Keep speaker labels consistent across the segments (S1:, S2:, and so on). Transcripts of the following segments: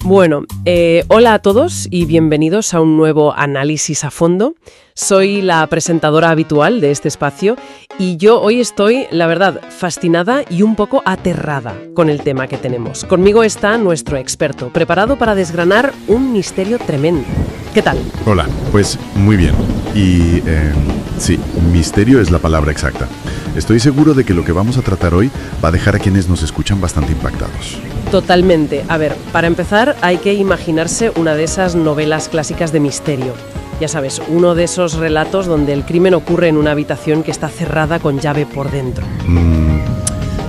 S1: Bueno, hola a todos y bienvenidos a un nuevo análisis a fondo. Soy la presentadora habitual de este espacio y yo hoy estoy, la verdad, fascinada y un poco aterrada con el tema que tenemos. Conmigo está nuestro experto, preparado para desgranar un misterio tremendo. ¿Qué tal?
S2: Hola, pues muy bien. Y sí, misterio es la palabra exacta. Estoy seguro de que lo que vamos a tratar hoy va a dejar a quienes nos escuchan bastante impactados.
S1: Totalmente. A ver, para empezar hay que imaginarse una de esas novelas clásicas de misterio. Ya sabes, uno de esos relatos donde el crimen ocurre en una habitación que está cerrada con llave por dentro.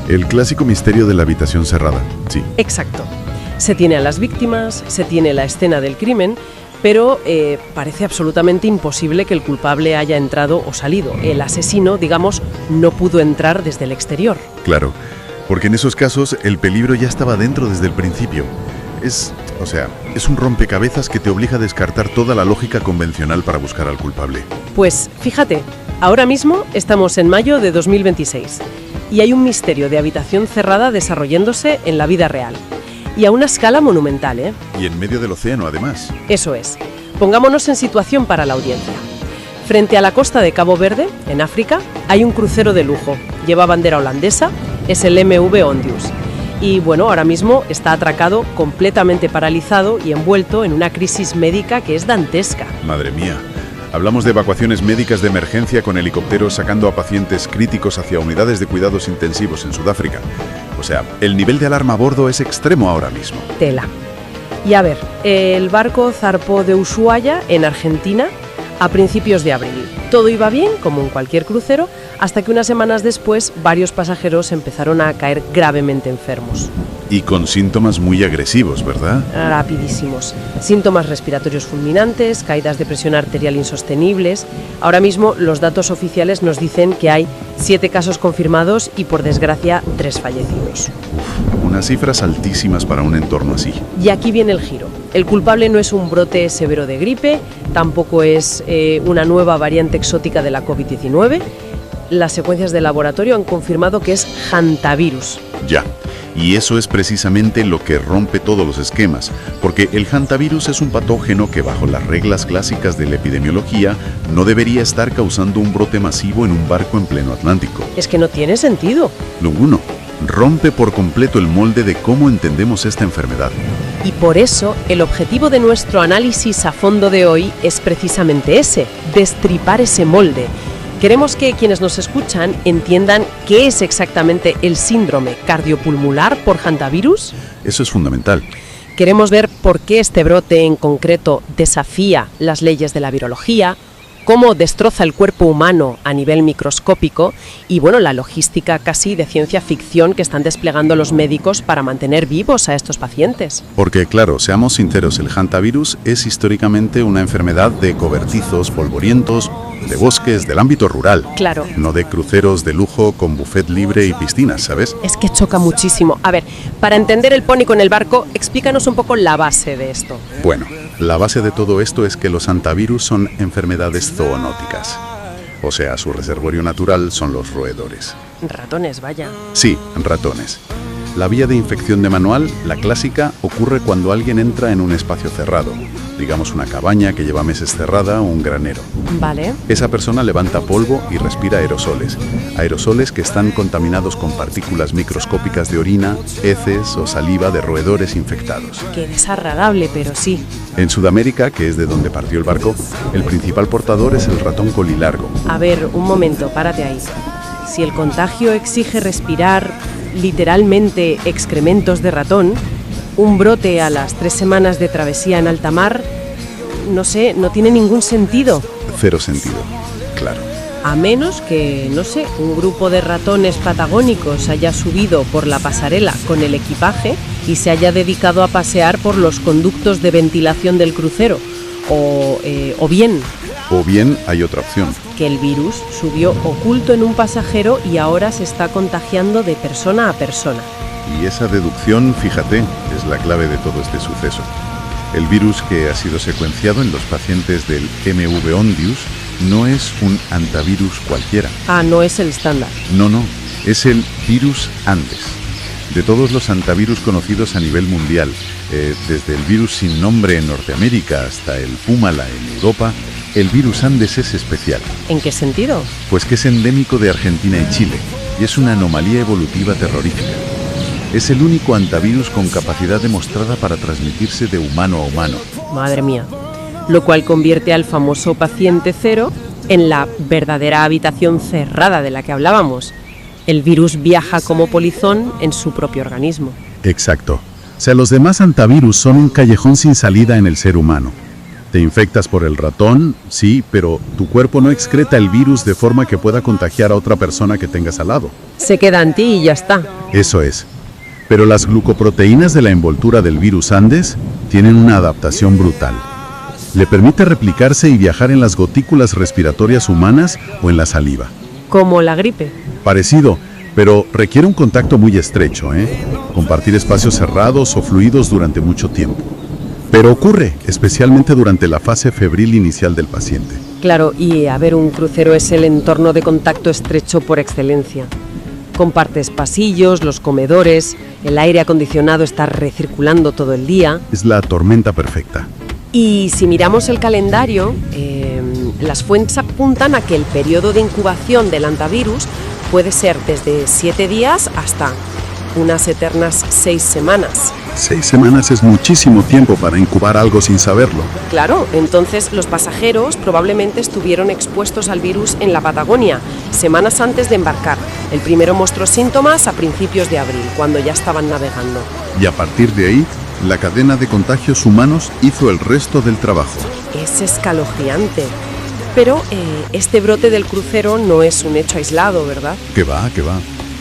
S2: El clásico misterio de la habitación cerrada, sí.
S1: Exacto. Se tiene a las víctimas, se tiene la escena del crimen, pero parece absolutamente imposible que el culpable haya entrado o salido. El asesino, digamos, no pudo entrar desde el exterior.
S2: Claro, porque en esos casos el peligro ya estaba dentro desde el principio. Es un rompecabezas que te obliga a descartar toda la lógica convencional para buscar al culpable.
S1: Pues fíjate, ahora mismo estamos en mayo de 2026 y hay un misterio de habitación cerrada desarrollándose en la vida real. Y a una escala monumental, ¿eh?
S2: Y en medio del océano, además.
S1: Eso es. Pongámonos en situación para la audiencia. Frente a la costa de Cabo Verde, en África, hay un crucero de lujo. Lleva bandera holandesa, es el MV Ondius. Y bueno, ahora mismo está atracado, completamente paralizado y envuelto en una crisis médica que es dantesca.
S2: Madre mía. Hablamos de evacuaciones médicas de emergencia con helicópteros sacando a pacientes críticos hacia unidades de cuidados intensivos en Sudáfrica. O sea, el nivel de alarma a bordo es extremo ahora mismo.
S1: Tela. Y a ver, el barco zarpó de Ushuaia, en Argentina, a principios de abril. Todo iba bien, como en cualquier crucero, hasta que unas semanas después varios pasajeros empezaron a caer gravemente enfermos.
S2: Y con síntomas muy agresivos, ¿verdad?
S1: Rapidísimos. Síntomas respiratorios fulminantes, caídas de presión arterial insostenibles. Ahora mismo los datos oficiales nos dicen que hay 7 casos confirmados y, por desgracia, 3 fallecidos.
S2: Unas cifras altísimas para un entorno así.
S1: Y aquí viene el giro. El culpable no es un brote severo de gripe, tampoco es una nueva variante exótica de la COVID-19. Las secuencias de laboratorio han confirmado que es hantavirus.
S2: Ya. Y eso es precisamente lo que rompe todos los esquemas, porque el hantavirus es un patógeno que, bajo las reglas clásicas de la epidemiología, no debería estar causando un brote masivo en un barco en pleno Atlántico.
S1: Es que no tiene sentido.
S2: Ninguno. Rompe por completo el molde de cómo entendemos esta enfermedad.
S1: Y por eso, el objetivo de nuestro análisis a fondo de hoy es precisamente ese, destripar ese molde. Queremos que quienes nos escuchan entiendan qué es exactamente el síndrome cardiopulmonar por hantavirus.
S2: Eso es fundamental.
S1: Queremos ver por qué este brote en concreto desafía las leyes de la virología, cómo destroza el cuerpo humano a nivel microscópico y, bueno, la logística casi de ciencia ficción que están desplegando los médicos para mantener vivos a estos pacientes.
S2: Porque, claro, seamos sinceros, el hantavirus es históricamente una enfermedad de cobertizos polvorientos, de bosques, del ámbito rural.
S1: Claro.
S2: No de cruceros de lujo con buffet libre y piscinas, ¿sabes?
S1: Es que choca muchísimo. A ver, para entender el pánico en el barco, explícanos un poco la base de esto.
S2: Bueno, la base de todo esto es que los hantavirus son enfermedades zoonóticas. O sea, su reservorio natural son los roedores.
S1: Ratones, vaya.
S2: Sí, ratones. La vía de infección de manual, la clásica, ocurre cuando alguien entra en un espacio cerrado, digamos una cabaña que lleva meses cerrada o un granero.
S1: Vale.
S2: Esa persona levanta polvo y respira aerosoles que están contaminados con partículas microscópicas de orina, heces o saliva de roedores infectados.
S1: Qué desagradable, pero sí.
S2: En Sudamérica, que es de donde partió el barco, el principal portador es el ratón colilargo.
S1: A ver, un momento, párate ahí. Si el contagio exige respirar literalmente excrementos de ratón, un brote a las 3 semanas de travesía en alta mar, no sé, no tiene ningún sentido.
S2: Cero sentido, claro.
S1: A menos que, no sé, un grupo de ratones patagónicos haya subido por la pasarela con el equipaje y se haya dedicado a pasear por los conductos de ventilación del crucero. O bien hay otra opción. Que el virus subió oculto en un pasajero y ahora se está contagiando de persona a persona.
S2: Y esa deducción, fíjate, es la clave de todo este suceso. El virus que ha sido secuenciado en los pacientes del MV Ondius no es un hantavirus cualquiera.
S1: Ah, no es el estándar.
S2: No, es el virus Andes. De todos los hantavirus conocidos a nivel mundial, Desde el virus sin nombre en Norteamérica hasta el Púmala en Europa, el virus Andes es especial.
S1: ¿En qué sentido?
S2: Pues que es endémico de Argentina y Chile, y es una anomalía evolutiva terrorífica. Es el único antivirus con capacidad demostrada para transmitirse de humano a humano.
S1: Madre mía. Lo cual convierte al famoso paciente cero en la verdadera habitación cerrada de la que hablábamos. El virus viaja como polizón en su propio organismo.
S2: Exacto. O sea, los demás antivirus son un callejón sin salida en el ser humano. Te infectas por el ratón, sí, pero tu cuerpo no excreta el virus de forma que pueda contagiar a otra persona que tengas al lado.
S1: Se queda en ti y ya está.
S2: Eso es. Pero las glucoproteínas de la envoltura del virus Andes tienen una adaptación brutal. Le permite replicarse y viajar en las gotículas respiratorias humanas o en la saliva.
S1: Como la gripe.
S2: Parecido, pero requiere un contacto muy estrecho, compartir espacios cerrados o fluidos durante mucho tiempo. Pero ocurre, especialmente durante la fase febril inicial del paciente.
S1: Claro, y a ver, un crucero es el entorno de contacto estrecho por excelencia. Compartes pasillos, los comedores, el aire acondicionado está recirculando todo el día.
S2: Es la tormenta perfecta.
S1: Y si miramos el calendario, las fuentes apuntan a que el periodo de incubación del antivirus puede ser desde 7 días hasta unas eternas 6 semanas.
S2: 6 semanas es muchísimo tiempo para incubar algo sin saberlo.
S1: Claro, entonces los pasajeros probablemente estuvieron expuestos al virus en la Patagonia, semanas antes de embarcar. El primero mostró síntomas a principios de abril, cuando ya estaban navegando.
S2: Y a partir de ahí, la cadena de contagios humanos hizo el resto del trabajo.
S1: Es escalofriante. Pero este brote del crucero no es un hecho aislado, ¿verdad?
S2: Que va.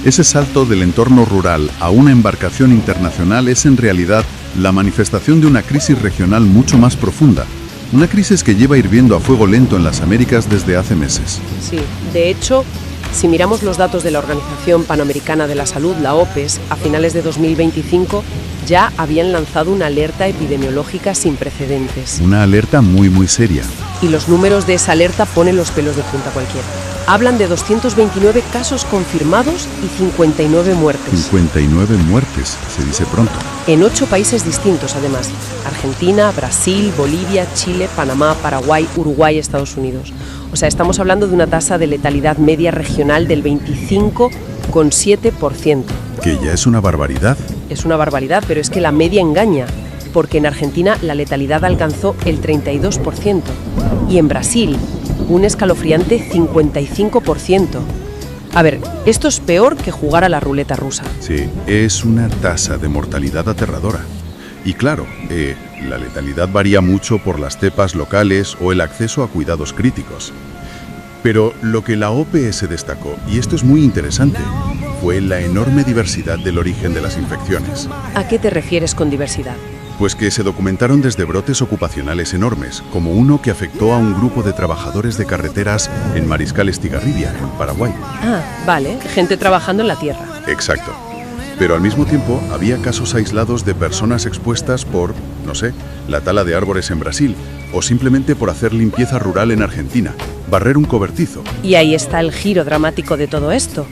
S2: Ese salto del entorno rural a una embarcación internacional es en realidad la manifestación de una crisis regional mucho más profunda. Una crisis que lleva hirviendo a fuego lento en las Américas desde hace meses.
S1: Sí, de hecho, si miramos los datos de la Organización Panamericana de la Salud, la OPES, a finales de 2025 ya habían lanzado una alerta epidemiológica sin precedentes.
S2: Una alerta muy seria.
S1: Y los números de esa alerta ponen los pelos de punta a cualquiera. Hablan de 229 casos confirmados y 59 muertes.
S2: 59 muertes, se dice pronto.
S1: En 8 países distintos, además. Argentina, Brasil, Bolivia, Chile, Panamá, Paraguay, Uruguay, Estados Unidos. O sea, estamos hablando de una tasa de letalidad media regional del 25,7%.
S2: Que ya es una barbaridad.
S1: Es una barbaridad, pero es que la media engaña, porque en Argentina la letalidad alcanzó el 32% y en Brasil un escalofriante 55%. A ver, esto es peor que jugar a la ruleta rusa.
S2: Sí, es una tasa de mortalidad aterradora. Y claro, la letalidad varía mucho por las cepas locales o el acceso a cuidados críticos. Pero lo que la OPS destacó, y esto es muy interesante, fue la enorme diversidad del origen de las infecciones.
S1: ¿A qué te refieres con diversidad?
S2: Pues que se documentaron desde brotes ocupacionales enormes, como uno que afectó a un grupo de trabajadores de carreteras en Mariscal Estigarribia, en Paraguay.
S1: Ah, vale, gente trabajando en la tierra.
S2: Exacto. Pero al mismo tiempo había casos aislados de personas expuestas por, no sé, la tala de árboles en Brasil, o simplemente por hacer limpieza rural en Argentina, barrer un cobertizo.
S1: Y ahí está el giro dramático de todo esto.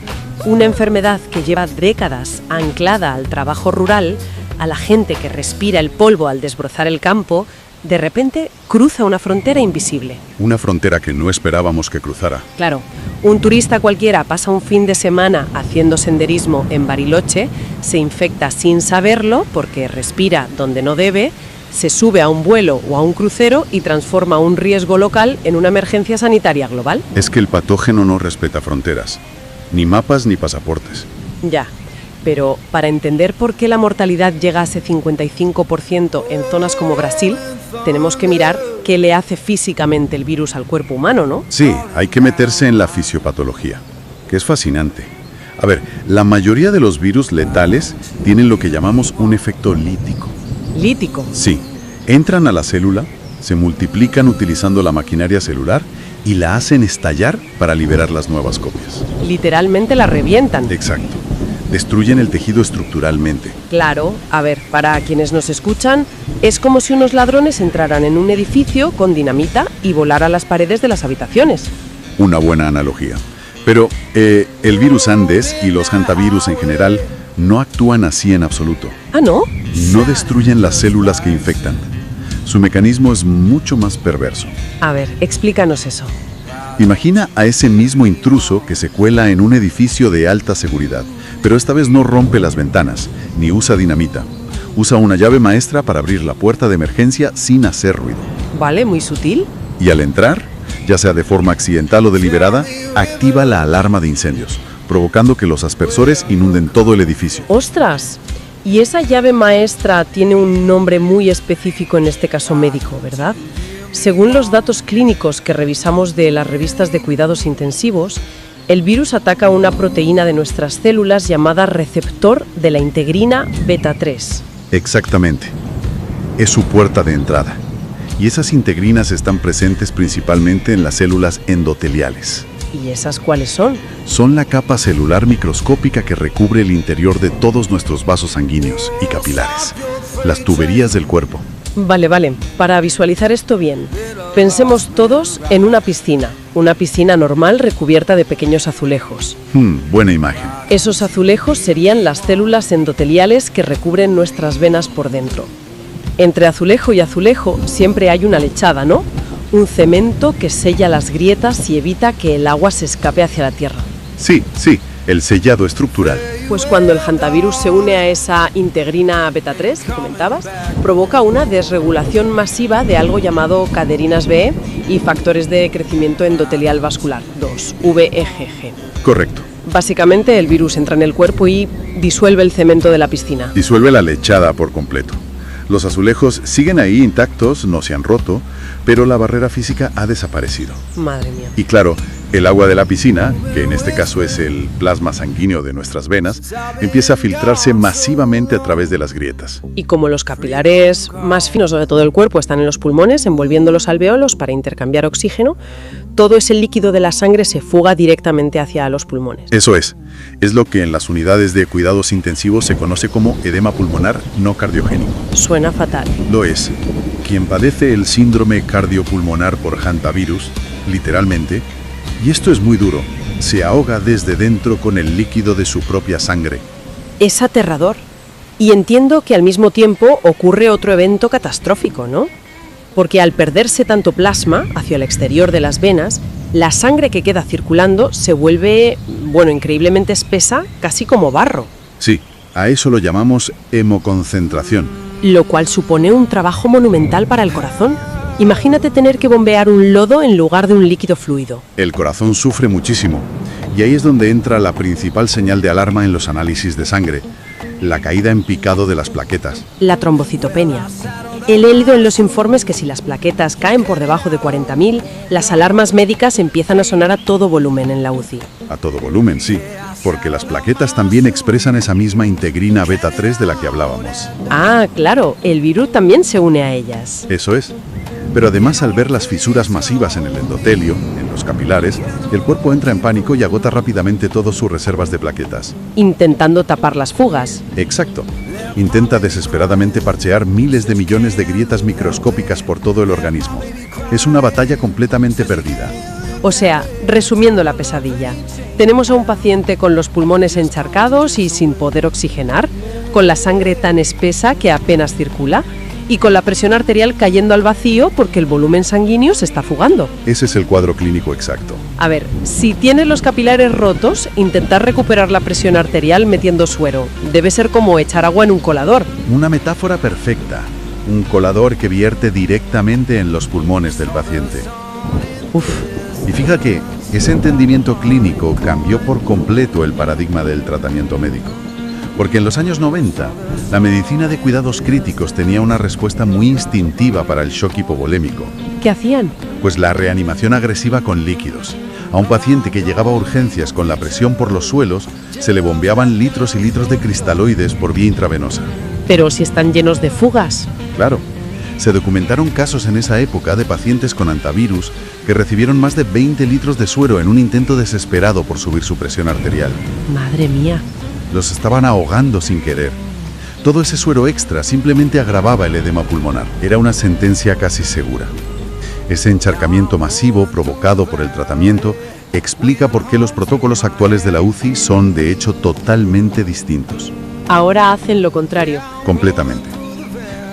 S1: Una enfermedad que lleva décadas anclada al trabajo rural, a la gente que respira el polvo al desbrozar el campo, de repente cruza una frontera invisible.
S2: Una frontera que no esperábamos que cruzara.
S1: Claro, un turista cualquiera pasa un fin de semana haciendo senderismo en Bariloche, se infecta sin saberlo porque respira donde no debe, se sube a un vuelo o a un crucero y transforma un riesgo local en una emergencia sanitaria global.
S2: Es que el patógeno no respeta fronteras, ni mapas ni pasaportes.
S1: Ya. Pero para entender por qué la mortalidad llega a ese 55% en zonas como Brasil, tenemos que mirar qué le hace físicamente el virus al cuerpo humano, ¿no?
S2: Sí, hay que meterse en la fisiopatología, que es fascinante. A ver, la mayoría de los virus letales tienen lo que llamamos un efecto lítico.
S1: ¿Lítico?
S2: Sí, entran a la célula, se multiplican utilizando la maquinaria celular y la hacen estallar para liberar las nuevas copias.
S1: Literalmente la revientan.
S2: Exacto. Destruyen el tejido estructuralmente.
S1: Claro, a ver, para quienes nos escuchan, es como si unos ladrones entraran en un edificio con dinamita y volaran las paredes de las habitaciones.
S2: Una buena analogía. Pero el virus Andes y los hantavirus en general no actúan así en absoluto.
S1: ¿Ah, no?
S2: no destruyen las células que infectan. Su mecanismo es mucho más perverso.
S1: A ver, explícanos eso.
S2: Imagina a ese mismo intruso que se cuela en un edificio de alta seguridad, pero esta vez no rompe las ventanas, ni usa dinamita. Usa una llave maestra para abrir la puerta de emergencia sin hacer ruido.
S1: Vale, muy sutil.
S2: Y al entrar, ya sea de forma accidental o deliberada, activa la alarma de incendios, provocando que los aspersores inunden todo el edificio.
S1: ¡Ostras! Y esa llave maestra tiene un nombre muy específico, en este caso médico, ¿verdad? Según los datos clínicos que revisamos de las revistas de cuidados intensivos, el virus ataca una proteína de nuestras células llamada receptor de la integrina beta 3.
S2: Exactamente. Es su puerta de entrada. Y esas integrinas están presentes principalmente en las células endoteliales.
S1: ¿Y esas cuáles son?
S2: Son la capa celular microscópica que recubre el interior de todos nuestros vasos sanguíneos y capilares, las tuberías del cuerpo.
S1: Vale. Para visualizar esto bien, pensemos todos en una piscina normal recubierta de pequeños azulejos.
S2: Buena imagen.
S1: Esos azulejos serían las células endoteliales que recubren nuestras venas por dentro. Entre azulejo y azulejo siempre hay una lechada, ¿no? Un cemento que sella las grietas y evita que el agua se escape hacia la tierra.
S2: Sí, el sellado estructural.
S1: Pues cuando el hantavirus se une a esa integrina beta 3 que comentabas, provoca una desregulación masiva de algo llamado caderinas B y factores de crecimiento endotelial vascular, 2, VEGG.
S2: Correcto.
S1: Básicamente el virus entra en el cuerpo y disuelve el cemento de la piscina.
S2: Disuelve la lechada por completo. Los azulejos siguen ahí intactos, no se han roto, pero la barrera física ha desaparecido.
S1: Madre mía.
S2: Y claro, el agua de la piscina, que en este caso es el plasma sanguíneo de nuestras venas, empieza a filtrarse masivamente a través de las grietas.
S1: Y como los capilares más finos de todo el cuerpo están en los pulmones, envolviendo los alveolos para intercambiar oxígeno, todo ese líquido de la sangre se fuga directamente hacia los pulmones.
S2: Eso es lo que en las unidades de cuidados intensivos se conoce como edema pulmonar no cardiogénico.
S1: Suena fatal.
S2: Lo es. Quien padece el síndrome cardiopulmonar por hantavirus, literalmente, y esto es muy duro, se ahoga desde dentro con el líquido de su propia sangre.
S1: Es aterrador. Y entiendo que al mismo tiempo ocurre otro evento catastrófico, ¿no? Porque al perderse tanto plasma hacia el exterior de las venas, la sangre que queda circulando se vuelve, increíblemente espesa, casi como barro.
S2: Sí, a eso lo llamamos hemoconcentración.
S1: Lo cual supone un trabajo monumental para el corazón. Imagínate tener que bombear un lodo en lugar de un líquido fluido.
S2: El corazón sufre muchísimo, y ahí es donde entra la principal señal de alarma en los análisis de sangre, la caída en picado de las plaquetas.
S1: La trombocitopenia. He leído en los informes que si las plaquetas caen por debajo de 40.000, las alarmas médicas empiezan a sonar a todo volumen en la UCI.
S2: A todo volumen, sí, porque las plaquetas también expresan esa misma integrina beta 3 de la que hablábamos.
S1: Ah, claro, el virus también se une a ellas.
S2: Eso es. Pero además, al ver las fisuras masivas en el endotelio, en los capilares, el cuerpo entra en pánico y agota rápidamente todas sus reservas de plaquetas.
S1: Intentando tapar las fugas.
S2: Exacto. Intenta desesperadamente parchear miles de millones de grietas microscópicas por todo el organismo. Es una batalla completamente perdida.
S1: O sea, resumiendo la pesadilla, tenemos a un paciente con los pulmones encharcados y sin poder oxigenar, con la sangre tan espesa que apenas circula, y con la presión arterial cayendo al vacío porque el volumen sanguíneo se está fugando.
S2: Ese es el cuadro clínico exacto.
S1: A ver, si tienes los capilares rotos, intentar recuperar la presión arterial metiendo suero. Debe ser como echar agua en un colador.
S2: Una metáfora perfecta. Un colador que vierte directamente en los pulmones del paciente. Y fija que ese entendimiento clínico cambió por completo el paradigma del tratamiento médico. Porque en los años 90, la medicina de cuidados críticos tenía una respuesta muy instintiva para el shock hipovolémico.
S1: ¿Qué hacían?
S2: Pues la reanimación agresiva con líquidos. A un paciente que llegaba a urgencias con la presión por los suelos, se le bombeaban litros y litros de cristaloides por vía intravenosa.
S1: Pero si están llenos de fugas.
S2: Claro. Se documentaron casos en esa época de pacientes con hantavirus que recibieron más de 20 litros de suero en un intento desesperado por subir su presión arterial.
S1: Madre mía.
S2: Los estaban ahogando sin querer. Todo ese suero extra simplemente agravaba el edema pulmonar. Era una sentencia casi segura. Ese encharcamiento masivo provocado por el tratamiento explica por qué los protocolos actuales de la UCI son, de hecho, totalmente distintos.
S1: Ahora hacen lo contrario.
S2: Completamente.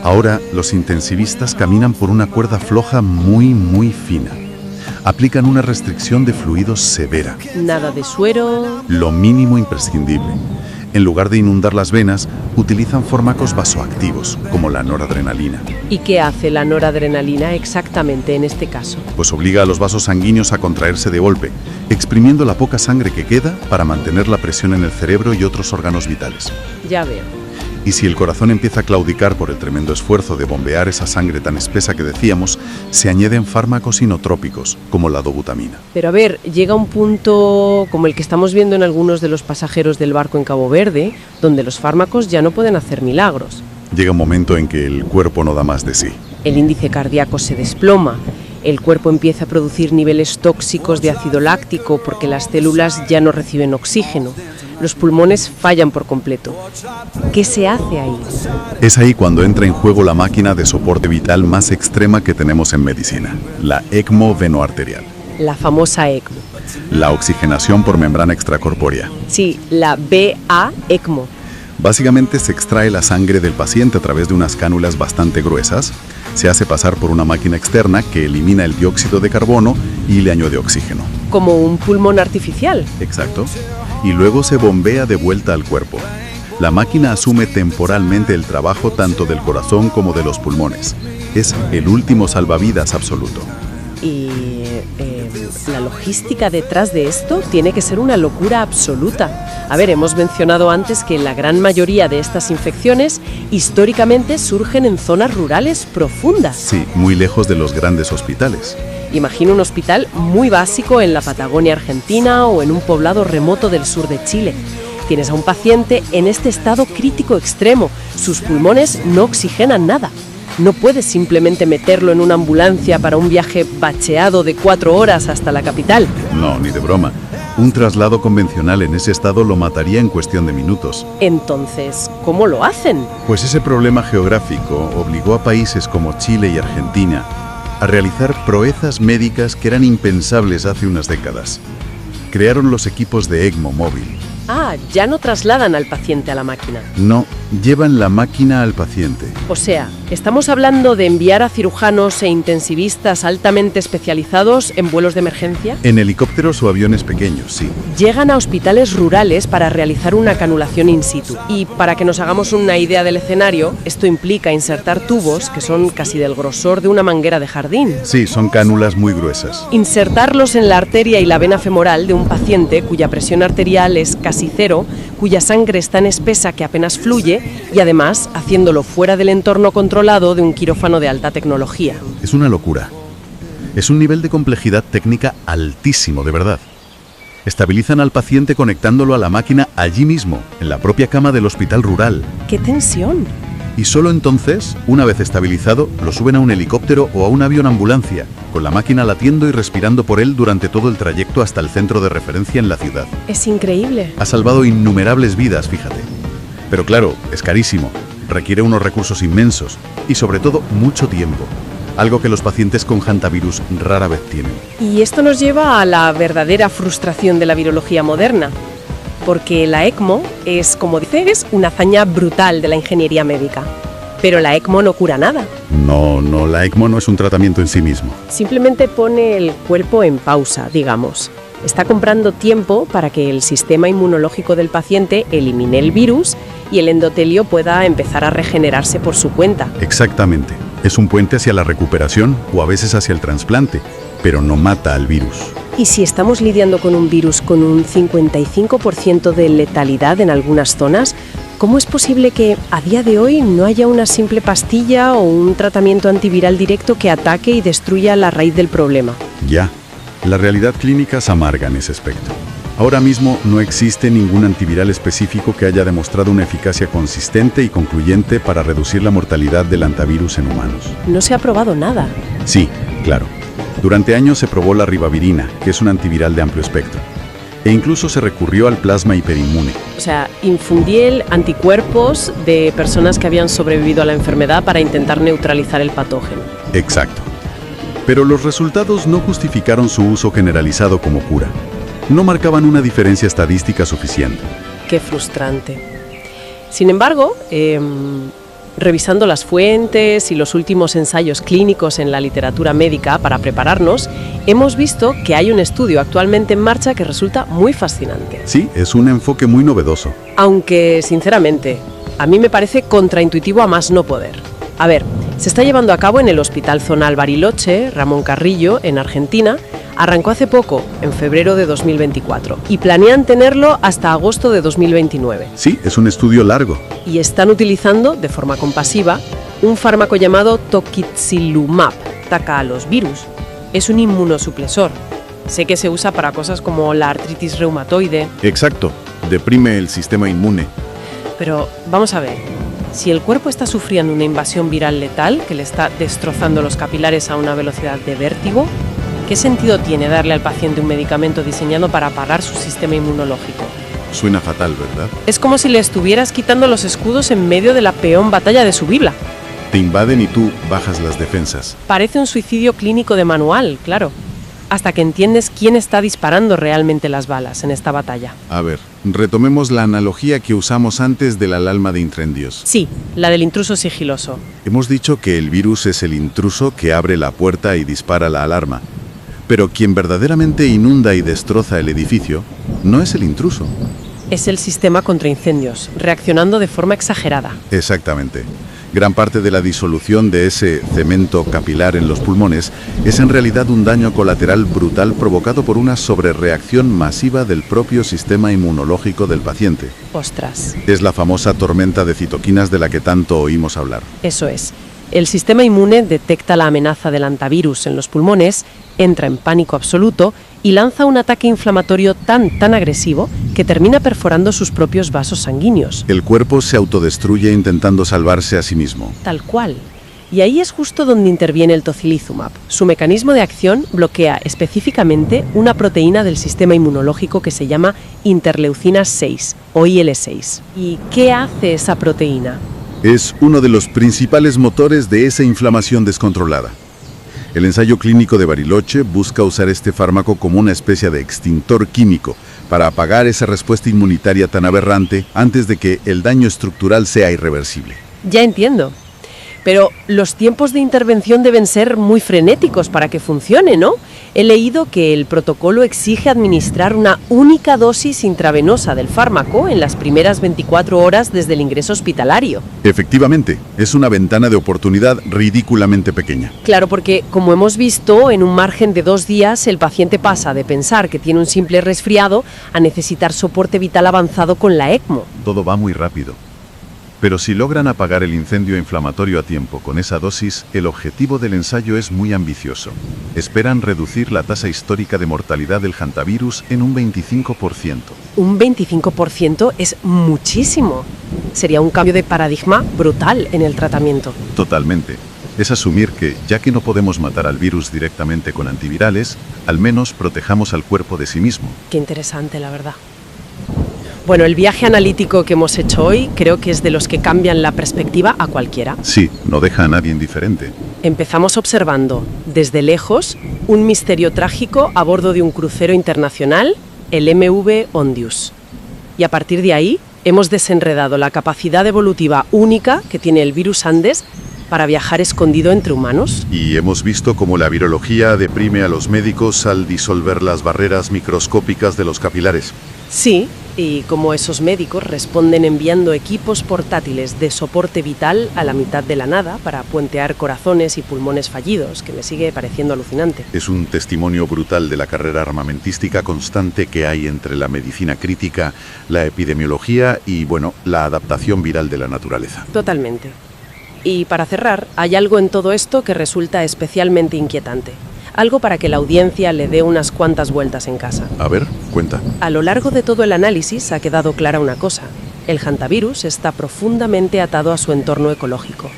S2: Ahora los intensivistas caminan por una cuerda floja muy fina. Aplican una restricción de fluidos severa.
S1: Nada de suero.
S2: Lo mínimo imprescindible. En lugar de inundar las venas, utilizan fármacos vasoactivos, como la noradrenalina.
S1: ¿Y qué hace la noradrenalina exactamente en este caso?
S2: Pues obliga a los vasos sanguíneos a contraerse de golpe, exprimiendo la poca sangre que queda para mantener la presión en el cerebro y otros órganos vitales.
S1: Ya veo.
S2: Y si el corazón empieza a claudicar por el tremendo esfuerzo de bombear esa sangre tan espesa que decíamos, se añaden fármacos inotrópicos, como la dobutamina.
S1: Pero a ver, llega un punto como el que estamos viendo en algunos de los pasajeros del barco en Cabo Verde, donde los fármacos ya no pueden hacer milagros.
S2: Llega un momento en que el cuerpo no da más de sí.
S1: El índice cardíaco se desploma, el cuerpo empieza a producir niveles tóxicos de ácido láctico porque las células ya no reciben oxígeno. Los pulmones fallan por completo. ¿Qué se hace ahí?
S2: Es ahí cuando entra en juego la máquina de soporte vital más extrema que tenemos en medicina, la ECMO venoarterial.
S1: La famosa ECMO.
S2: La oxigenación por membrana extracorpórea.
S1: Sí, la BA-ECMO.
S2: Básicamente se extrae la sangre del paciente a través de unas cánulas bastante gruesas, se hace pasar por una máquina externa que elimina el dióxido de carbono y le añade oxígeno.
S1: Como un pulmón artificial.
S2: Exacto. Y luego se bombea de vuelta al cuerpo. La máquina asume temporalmente el trabajo tanto del corazón como de los pulmones. Es el último salvavidas absoluto.
S1: Y la logística detrás de esto tiene que ser una locura absoluta. A ver, hemos mencionado antes que la gran mayoría de estas infecciones históricamente surgen en zonas rurales profundas.
S2: Sí, muy lejos de los grandes hospitales.
S1: Imagina un hospital muy básico en la Patagonia Argentina o en un poblado remoto del sur de Chile. Tienes a un paciente en este estado crítico extremo. Sus pulmones no oxigenan nada. No puedes simplemente meterlo en una ambulancia para un viaje bacheado de 4 horas hasta la capital.
S2: No, ni de broma. Un traslado convencional en ese estado lo mataría en cuestión de minutos.
S1: Entonces, ¿cómo lo hacen?
S2: Pues ese problema geográfico obligó a países como Chile y Argentina a realizar proezas médicas que eran impensables hace unas décadas. Crearon los equipos de ECMO móvil.
S1: Ah, ya no trasladan al paciente a la máquina.
S2: No, llevan la máquina al paciente.
S1: O sea, estamos hablando de enviar a cirujanos e intensivistas altamente especializados en vuelos de emergencia.
S2: En helicópteros o aviones pequeños, sí.
S1: Llegan a hospitales rurales para realizar una canulación in situ. Y para que nos hagamos una idea del escenario, esto implica insertar tubos que son casi del grosor de una manguera de jardín.
S2: Sí, son cánulas muy gruesas.
S1: Insertarlos en la arteria y la vena femoral de un paciente cuya presión arterial es casi cero, cuya sangre es tan espesa que apenas fluye y además haciéndolo fuera del entorno controlado de un quirófano de alta tecnología.
S2: Es una locura. Es un nivel de complejidad técnica altísimo, de verdad. Estabilizan al paciente conectándolo a la máquina allí mismo, en la propia cama del hospital rural.
S1: ¡Qué tensión!
S2: Y solo entonces, una vez estabilizado, lo suben a un helicóptero o a un avión ambulancia, con la máquina latiendo y respirando por él durante todo el trayecto hasta el centro de referencia en la ciudad.
S1: Es increíble.
S2: Ha salvado innumerables vidas, fíjate. Pero claro, es carísimo, requiere unos recursos inmensos y sobre todo mucho tiempo, algo que los pacientes con hantavirus rara vez tienen.
S1: Y esto nos lleva a la verdadera frustración de la virología moderna. Porque la ECMO es, como dices, una hazaña brutal de la ingeniería médica. Pero la ECMO no cura nada.
S2: No, la ECMO no es un tratamiento en sí mismo.
S1: Simplemente pone el cuerpo en pausa, digamos. Está comprando tiempo para que el sistema inmunológico del paciente elimine el virus y el endotelio pueda empezar a regenerarse por su cuenta.
S2: Exactamente. Es un puente hacia la recuperación o a veces hacia el trasplante, pero no mata al virus.
S1: Y si estamos lidiando con un virus con un 55% de letalidad en algunas zonas, ¿cómo es posible que a día de hoy no haya una simple pastilla o un tratamiento antiviral directo que ataque y destruya la raíz del problema?
S2: Ya, la realidad clínica es amarga en ese aspecto. Ahora mismo no existe ningún antiviral específico que haya demostrado una eficacia consistente y concluyente para reducir la mortalidad del hantavirus en humanos.
S1: No se ha probado nada.
S2: Sí, claro. Durante años se probó la ribavirina, que es un antiviral de amplio espectro. E incluso se recurrió al plasma hiperinmune.
S1: O sea, infundiel anticuerpos de personas que habían sobrevivido a la enfermedad para intentar neutralizar el patógeno.
S2: Exacto. Pero los resultados no justificaron su uso generalizado como cura. No marcaban una diferencia estadística suficiente.
S1: Qué frustrante. Sin embargo, revisando las fuentes y los últimos ensayos clínicos en la literatura médica para prepararnos, hemos visto que hay un estudio actualmente en marcha que resulta muy fascinante.
S2: Sí, es un enfoque muy novedoso.
S1: Aunque, sinceramente, a mí me parece contraintuitivo a más no poder. A ver, se está llevando a cabo en el Hospital Zonal Bariloche, Ramón Carrillo, en Argentina. Arrancó hace poco, en febrero de 2024, y planean tenerlo hasta agosto de 2029.
S2: Sí, es un estudio largo.
S1: Y están utilizando, de forma compasiva, un fármaco llamado Toquizilumab, ataca a los virus. Es un inmunosupresor. Sé que se usa para cosas como la artritis reumatoide.
S2: Exacto, deprime el sistema inmune.
S1: Pero vamos a ver, si el cuerpo está sufriendo una invasión viral letal que le está destrozando los capilares a una velocidad de vértigo, ¿qué sentido tiene darle al paciente un medicamento diseñado para apagar su sistema inmunológico?
S2: Suena fatal, ¿verdad?
S1: Es como si le estuvieras quitando los escudos en medio de la peor batalla de su Biblia.
S2: Te invaden y tú bajas las defensas.
S1: Parece un suicidio clínico de manual, claro. Hasta que entiendes quién está disparando realmente las balas en esta batalla.
S2: A ver, retomemos la analogía que usamos antes de la alarma de incendios.
S1: Sí, la del intruso sigiloso.
S2: Hemos dicho que el virus es el intruso que abre la puerta y dispara la alarma. Pero quien verdaderamente inunda y destroza el edificio no es el intruso.
S1: Es el sistema contra incendios, reaccionando de forma exagerada.
S2: Exactamente. Gran parte de la disolución de ese cemento capilar en los pulmones es en realidad un daño colateral brutal provocado por una sobrereacción masiva del propio sistema inmunológico del paciente.
S1: Ostras.
S2: Es la famosa tormenta de citoquinas de la que tanto oímos hablar.
S1: Eso es. El sistema inmune detecta la amenaza del hantavirus en los pulmones, entra en pánico absoluto y lanza un ataque inflamatorio tan agresivo que termina perforando sus propios vasos sanguíneos.
S2: El cuerpo se autodestruye intentando salvarse a sí mismo.
S1: Tal cual. Y ahí es justo donde interviene el tocilizumab. Su mecanismo de acción bloquea específicamente una proteína del sistema inmunológico que se llama interleucina 6 o IL-6. ¿Y qué hace esa proteína?
S2: Es uno de los principales motores de esa inflamación descontrolada. El ensayo clínico de Bariloche busca usar este fármaco como una especie de extintor químico para apagar esa respuesta inmunitaria tan aberrante antes de que el daño estructural sea irreversible.
S1: Ya entiendo. Pero los tiempos de intervención deben ser muy frenéticos para que funcione, ¿no? He leído que el protocolo exige administrar una única dosis intravenosa del fármaco en las primeras 24 horas desde el ingreso hospitalario.
S2: Efectivamente, es una ventana de oportunidad ridículamente pequeña.
S1: Claro, porque como hemos visto, en un margen de 2 días el paciente pasa de pensar que tiene un simple resfriado a necesitar soporte vital avanzado con la ECMO.
S2: Todo va muy rápido. Pero si logran apagar el incendio inflamatorio a tiempo con esa dosis, el objetivo del ensayo es muy ambicioso. Esperan reducir la tasa histórica de mortalidad del hantavirus en un 25%.
S1: Un 25% es muchísimo. Sería un cambio de paradigma brutal en el tratamiento.
S2: Totalmente. Es asumir que, ya que no podemos matar al virus directamente con antivirales, al menos protejamos al cuerpo de sí mismo.
S1: Qué interesante, la verdad. Bueno, el viaje analítico que hemos hecho hoy creo que es de los que cambian la perspectiva a cualquiera.
S2: Sí, no deja a nadie indiferente.
S1: Empezamos observando, desde lejos, un misterio trágico a bordo de un crucero internacional, el MV Ondius. Y a partir de ahí, hemos desenredado la capacidad evolutiva única que tiene el virus Andes para viajar escondido entre humanos.
S2: Y hemos visto cómo la virología deprime a los médicos al disolver las barreras microscópicas de los capilares.
S1: Sí, y cómo esos médicos responden enviando equipos portátiles de soporte vital a la mitad de la nada para puentear corazones y pulmones fallidos, que me sigue pareciendo alucinante.
S2: Es un testimonio brutal de la carrera armamentística constante que hay entre la medicina crítica, la epidemiología y, bueno, la adaptación viral de la naturaleza.
S1: Totalmente. Y para cerrar, hay algo en todo esto que resulta especialmente inquietante. Algo para que la audiencia le dé unas cuantas vueltas en casa.
S2: A ver, cuenta.
S1: A lo largo de todo el análisis ha quedado clara una cosa. El hantavirus está profundamente atado a su entorno ecológico.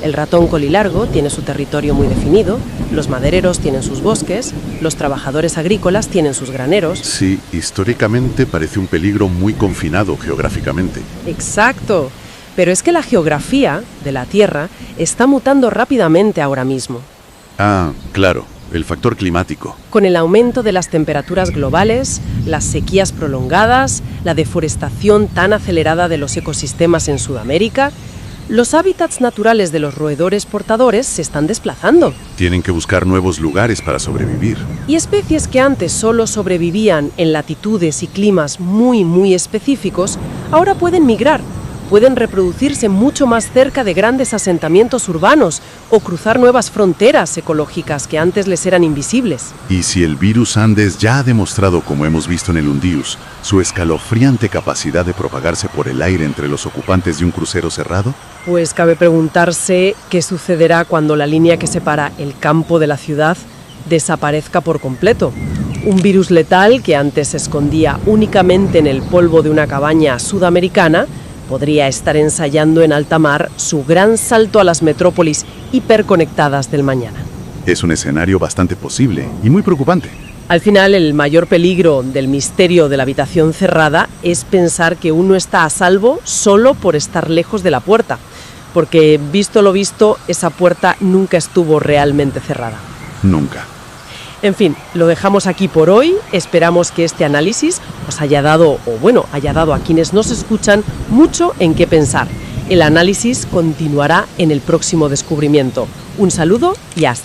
S1: El ratón colilargo tiene su territorio muy definido, los madereros tienen sus bosques, los trabajadores agrícolas tienen sus graneros.
S2: Sí, históricamente parece un peligro muy confinado geográficamente.
S1: Exacto. Pero es que la geografía de la Tierra está mutando rápidamente ahora mismo.
S2: Ah, claro. el factor climático.
S1: Con el aumento de las temperaturas globales, las sequías prolongadas, la deforestación tan acelerada de los ecosistemas en Sudamérica, los hábitats naturales de los roedores portadores se están desplazando.
S2: Tienen que buscar nuevos lugares para sobrevivir.
S1: Y especies que antes solo sobrevivían en latitudes y climas muy específicos, ahora pueden migrar. Pueden reproducirse mucho más cerca de grandes asentamientos urbanos o cruzar nuevas fronteras ecológicas que antes les eran invisibles.
S2: Y si el virus Andes ya ha demostrado, como hemos visto en el Undius, su escalofriante capacidad de propagarse por el aire entre los ocupantes de un crucero cerrado,
S1: pues cabe preguntarse qué sucederá cuando la línea que separa el campo de la ciudad desaparezca por completo. Un virus letal que antes se escondía únicamente en el polvo de una cabaña sudamericana podría estar ensayando en alta mar su gran salto a las metrópolis hiperconectadas del mañana.
S2: es un escenario bastante posible y muy preocupante.
S1: Al final, el mayor peligro del misterio de la habitación cerrada es pensar que uno está a salvo solo por estar lejos de la puerta, porque, visto lo visto, esa puerta nunca estuvo realmente cerrada.
S2: Nunca.
S1: En fin, lo dejamos aquí por hoy. Esperamos que este análisis os haya dado a quienes nos escuchan mucho en qué pensar. El análisis continuará en el próximo descubrimiento. Un saludo y hasta.